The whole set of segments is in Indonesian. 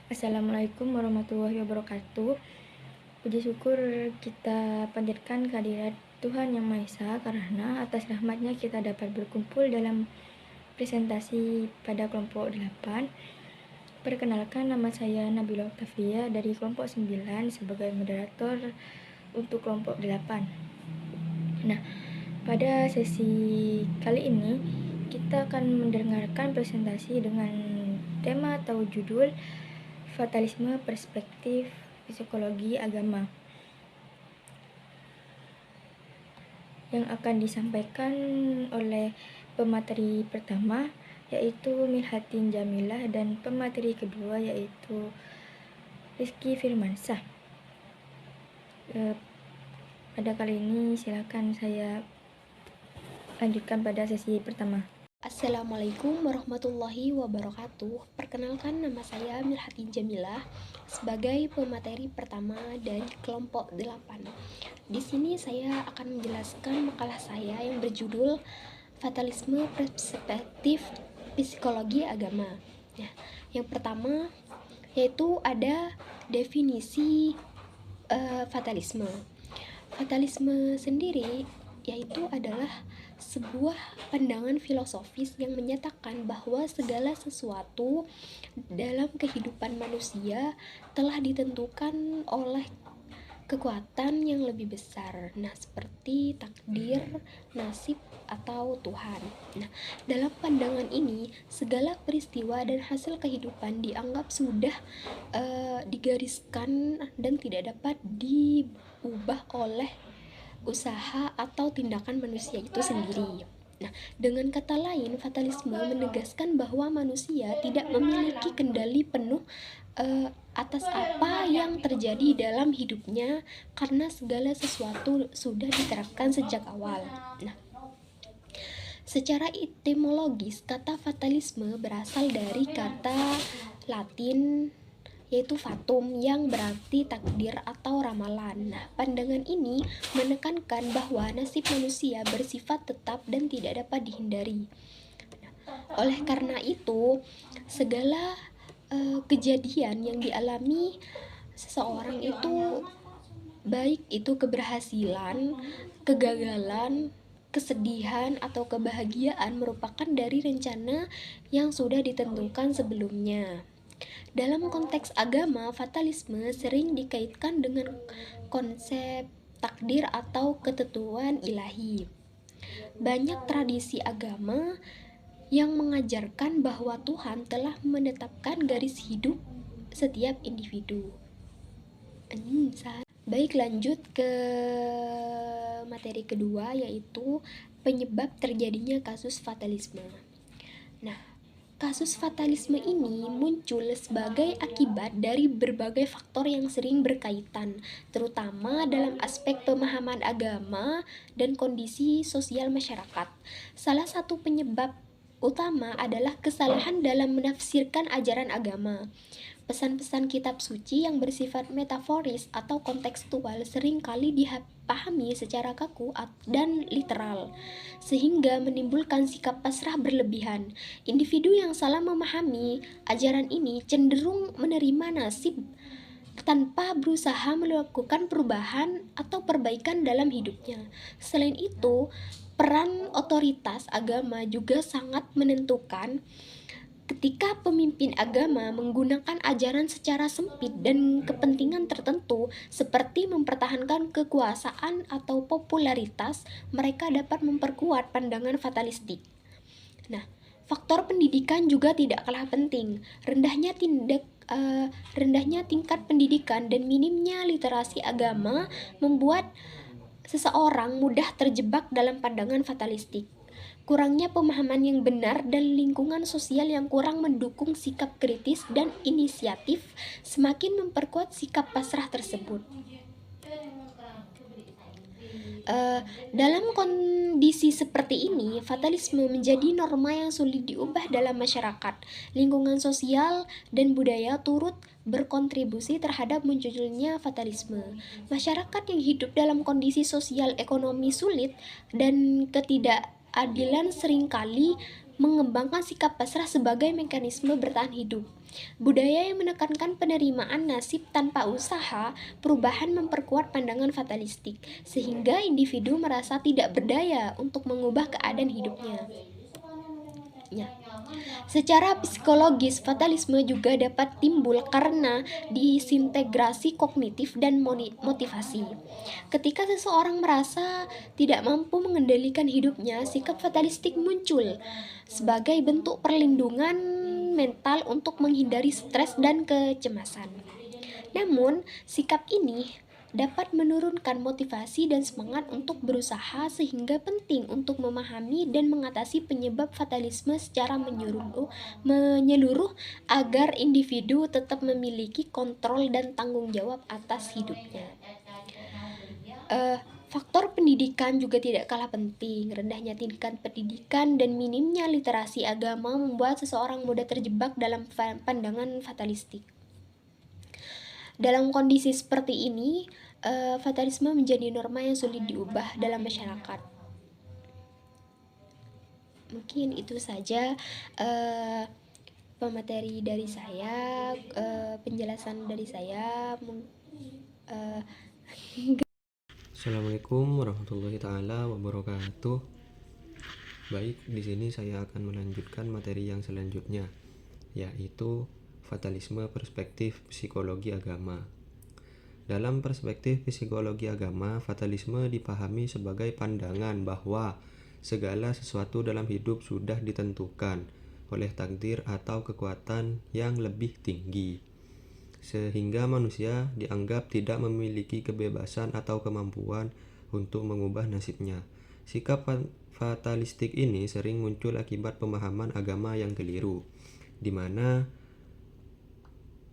Assalamualaikum warahmatullahi wabarakatuh. Puji syukur kita panjatkan kehadirat Tuhan Yang Maha Esa, karena atas rahmatnya kita dapat berkumpul dalam presentasi pada kelompok 8. Perkenalkan, nama saya Nabila Oktavia dari kelompok 9 sebagai moderator untuk kelompok 8. Nah, pada sesi kali ini kita akan mendengarkan presentasi dengan tema atau judul Fatalisme Perspektif Psikologi Agama, yang akan disampaikan oleh pemateri pertama yaitu Mirhatin Jamilah dan pemateri kedua yaitu Rizky Firmansyah. Pada kali ini silakan saya lanjutkan pada sesi pertama. Assalamualaikum warahmatullahi wabarakatuh. Perkenalkan, nama saya Mirhatin Jamilah sebagai pemateri pertama dari kelompok 8. Di sini saya akan menjelaskan makalah saya yang berjudul Fatalisme Perspektif Psikologi Agama. Nah, yang pertama yaitu ada definisi fatalisme. Fatalisme sendiri yaitu adalah sebuah pandangan filosofis yang menyatakan bahwa segala sesuatu dalam kehidupan manusia telah ditentukan oleh kekuatan yang lebih besar. Nah, seperti takdir, nasib, atau Tuhan. Nah, dalam pandangan ini, segala peristiwa dan hasil kehidupan dianggap sudah digariskan dan tidak dapat diubah oleh usaha atau tindakan manusia itu sendiri. Nah, dengan kata lain, fatalisme menegaskan bahwa manusia tidak memiliki kendali penuh atas apa yang terjadi dalam hidupnya, karena segala sesuatu sudah diterapkan sejak awal. Nah, secara etimologis, kata fatalisme berasal dari kata Latin yaitu fatum, yang berarti takdir atau ramalan. Nah, pandangan ini menekankan bahwa nasib manusia bersifat tetap dan tidak dapat dihindari. Oleh karena itu, segala kejadian yang dialami seseorang itu, baik itu keberhasilan, kegagalan, kesedihan, atau kebahagiaan, merupakan dari rencana yang sudah ditentukan sebelumnya. Dalam konteks agama, fatalisme sering dikaitkan dengan konsep takdir atau ketentuan ilahi. Banyak tradisi agama yang mengajarkan bahwa Tuhan telah menetapkan garis hidup setiap individu. Baik, lanjut ke materi kedua, yaitu penyebab terjadinya kasus fatalisme. Nah, kasus fatalisme ini muncul sebagai akibat dari berbagai faktor yang sering berkaitan, terutama dalam aspek pemahaman agama dan kondisi sosial masyarakat. Salah satu penyebab utama adalah kesalahan dalam menafsirkan ajaran agama. Pesan-pesan kitab suci yang bersifat metaforis atau kontekstual seringkali dipahami secara kaku dan literal, sehingga menimbulkan sikap pasrah berlebihan. Individu yang salah memahami ajaran ini cenderung menerima nasib tanpa berusaha melakukan perubahan atau perbaikan dalam hidupnya. Selain itu, peran otoritas agama juga sangat menentukan. Ketika pemimpin agama menggunakan ajaran secara sempit dan kepentingan tertentu, seperti mempertahankan kekuasaan atau popularitas, mereka dapat memperkuat pandangan fatalistik. Nah, faktor pendidikan juga tidak kalah penting. Rendahnya tingkat pendidikan dan minimnya literasi agama membuat seseorang mudah terjebak dalam pandangan fatalistik. Kurangnya pemahaman yang benar dan lingkungan sosial yang kurang mendukung sikap kritis dan inisiatif semakin memperkuat sikap pasrah tersebut. Dalam kondisi seperti ini, fatalisme menjadi norma yang sulit diubah dalam masyarakat. Lingkungan sosial dan budaya turut berkontribusi terhadap munculnya fatalisme. Masyarakat yang hidup dalam kondisi sosial ekonomi sulit dan ketidakadilan seringkali mengembangkan sikap pasrah sebagai mekanisme bertahan hidup. Budaya yang menekankan penerimaan nasib tanpa usaha, perubahan memperkuat pandangan fatalistik, sehingga individu merasa tidak berdaya untuk mengubah keadaan hidupnya. Secara psikologis, fatalisme juga dapat timbul karena disintegrasi kognitif dan motivasi. Ketika seseorang merasa tidak mampu mengendalikan hidupnya, sikap fatalistik muncul sebagai bentuk perlindungan mental untuk menghindari stres dan kecemasan. Namun, sikap ini dapat menurunkan motivasi dan semangat untuk berusaha, sehingga penting untuk memahami dan mengatasi penyebab fatalisme secara menyeluruh agar individu tetap memiliki kontrol dan tanggung jawab atas hidupnya. Faktor pendidikan juga tidak kalah penting. Rendahnya tingkat pendidikan dan minimnya literasi agama membuat seseorang mudah terjebak dalam pandangan fatalistik. Dalam kondisi seperti ini, fatalisme menjadi norma yang sulit diubah dalam masyarakat. Mungkin itu saja pemateri dari saya, penjelasan dari saya. Assalamualaikum warahmatullahi taala wabarakatuh. Baik, di sini saya akan melanjutkan materi yang selanjutnya, yaitu fatalisme perspektif psikologi agama. Dalam perspektif psikologi agama, fatalisme dipahami sebagai pandangan bahwa segala sesuatu dalam hidup sudah ditentukan oleh takdir atau kekuatan yang lebih tinggi, sehingga manusia dianggap tidak memiliki kebebasan atau kemampuan untuk mengubah nasibnya. Sikap fatalistik ini sering muncul akibat pemahaman agama yang keliru, di mana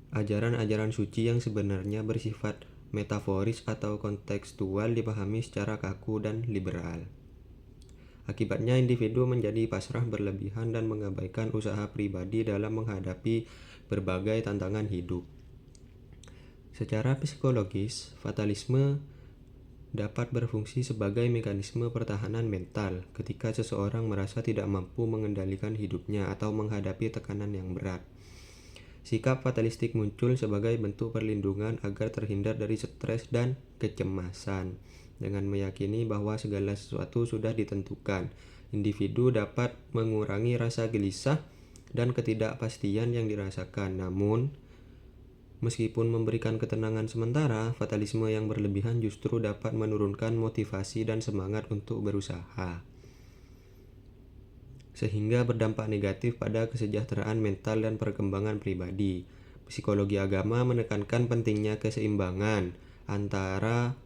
ajaran-ajaran suci yang sebenarnya bersifat metaforis atau kontekstual dipahami secara kaku dan liberal. Akibatnya individu menjadi pasrah berlebihan dan mengabaikan usaha pribadi dalam menghadapi berbagai tantangan hidup. Secara psikologis, fatalisme dapat berfungsi sebagai mekanisme pertahanan mental ketika seseorang merasa tidak mampu mengendalikan hidupnya atau menghadapi tekanan yang berat. Sikap fatalistik muncul sebagai bentuk perlindungan agar terhindar dari stres dan kecemasan. Dengan meyakini bahwa segala sesuatu sudah ditentukan, individu dapat mengurangi rasa gelisah dan ketidakpastian yang dirasakan. Namun, meskipun memberikan ketenangan sementara, fatalisme yang berlebihan justru dapat menurunkan motivasi dan semangat untuk berusaha, sehingga berdampak negatif pada kesejahteraan mental dan perkembangan pribadi. Psikologi agama menekankan pentingnya keseimbangan antara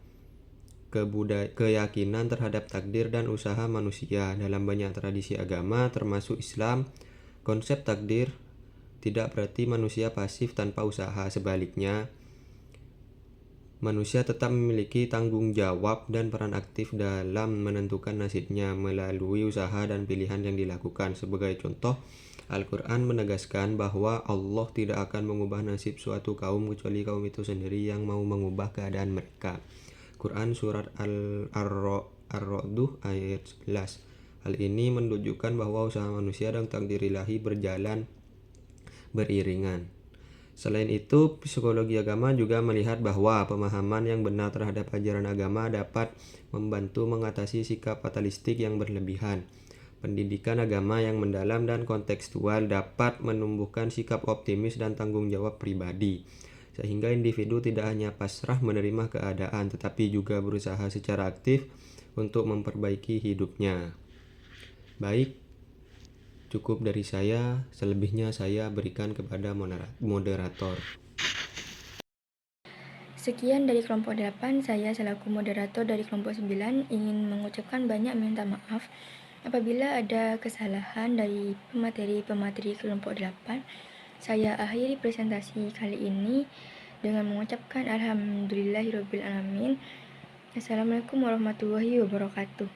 keyakinan terhadap takdir dan usaha manusia. Dalam banyak tradisi agama, termasuk Islam, konsep takdir tidak berarti manusia pasif tanpa usaha. Sebaliknya, manusia tetap memiliki tanggung jawab dan peran aktif dalam menentukan nasibnya melalui usaha dan pilihan yang dilakukan. Sebagai contoh, Al-Quran menegaskan bahwa Allah tidak akan mengubah nasib suatu kaum kecuali kaum itu sendiri yang mau mengubah keadaan mereka. Quran Surat Ar-Ra'd ayat 11. Hal ini menunjukkan bahwa usaha manusia dan takdir ilahi berjalan beriringan. Selain itu, psikologi agama juga melihat bahwa pemahaman yang benar terhadap ajaran agama dapat membantu mengatasi sikap fatalistik yang berlebihan. Pendidikan agama yang mendalam dan kontekstual dapat menumbuhkan sikap optimis dan tanggung jawab pribadi, sehingga individu tidak hanya pasrah menerima keadaan, tetapi juga berusaha secara aktif untuk memperbaiki hidupnya. Baik, cukup dari saya, selebihnya saya berikan kepada moderator. Sekian dari kelompok 8, saya selaku moderator dari kelompok 9 ingin mengucapkan banyak minta maaf apabila ada kesalahan dari pemateri kelompok 8. Saya akhiri presentasi kali ini dengan mengucapkan alhamdulillahirobbilalamin. Assalamualaikum warahmatullahi wabarakatuh.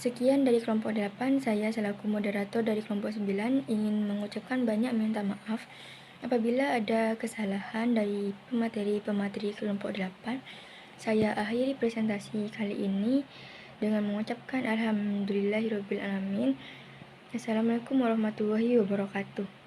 Sekian dari kelompok 8, saya selaku moderator dari kelompok 9 ingin mengucapkan banyak minta maaf apabila ada kesalahan dari pemateri kelompok 8. Saya akhiri presentasi kali ini dengan mengucapkan alhamdulillahirabbil alamin. Assalamualaikum warahmatullahi wabarakatuh.